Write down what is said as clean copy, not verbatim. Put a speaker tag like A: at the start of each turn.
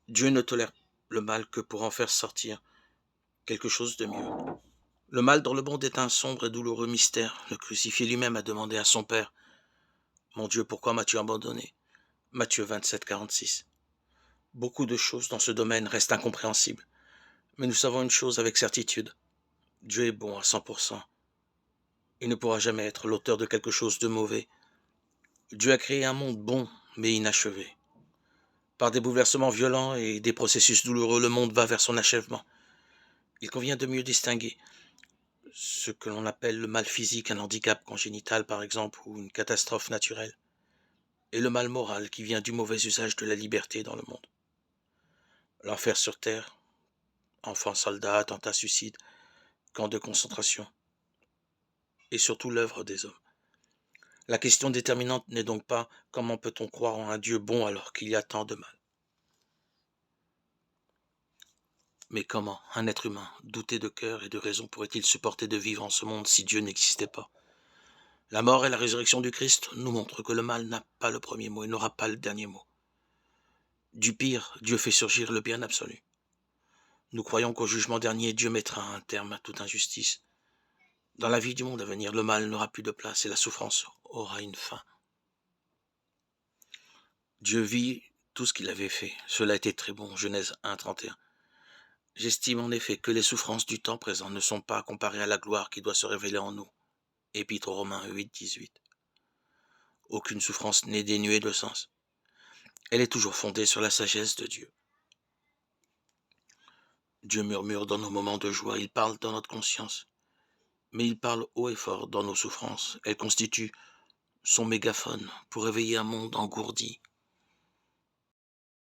A: Dieu ne tolère le mal que pour en faire sortir quelque chose de mieux. Le mal dans le monde est un sombre et douloureux mystère. Le crucifié lui-même a demandé à son Père, mon Dieu, pourquoi m'as-tu abandonné? Matthieu 27, 46. Beaucoup de choses dans ce domaine restent incompréhensibles. Mais nous savons une chose avec certitude. Dieu est bon à 100%. Il ne pourra jamais être l'auteur de quelque chose de mauvais. Dieu a créé un monde bon, mais inachevé. Par des bouleversements violents et des processus douloureux, le monde va vers son achèvement. Il convient de mieux distinguer ce que l'on appelle le mal physique, un handicap congénital par exemple, ou une catastrophe naturelle, et le mal moral qui vient du mauvais usage de la liberté dans le monde. L'enfer sur terre, enfants soldats, attentats suicides, camps de concentration, et surtout l'œuvre des hommes. La question déterminante n'est donc pas comment peut-on croire en un Dieu bon alors qu'il y a tant de mal. Mais comment un être humain, douté de cœur et de raison, pourrait-il supporter de vivre en ce monde si Dieu n'existait pas? La mort et la résurrection du Christ nous montrent que le mal n'a pas le premier mot et n'aura pas le dernier mot. Du pire, Dieu fait surgir le bien absolu. Nous croyons qu'au jugement dernier, Dieu mettra un terme à toute injustice. Dans la vie du monde à venir, le mal n'aura plus de place et la souffrance aura une fin. Dieu vit tout ce qu'il avait fait. Cela était très bon. Genèse 1, 31. J'estime en effet que les souffrances du temps présent ne sont pas comparées à la gloire qui doit se révéler en nous. Épître aux Romains 8, 18. Aucune souffrance n'est dénuée de sens. Elle est toujours fondée sur la sagesse de Dieu. Dieu murmure dans nos moments de joie, il parle dans notre conscience. Mais il parle haut et fort dans nos souffrances. Elles constituent son mégaphone pour réveiller un monde engourdi,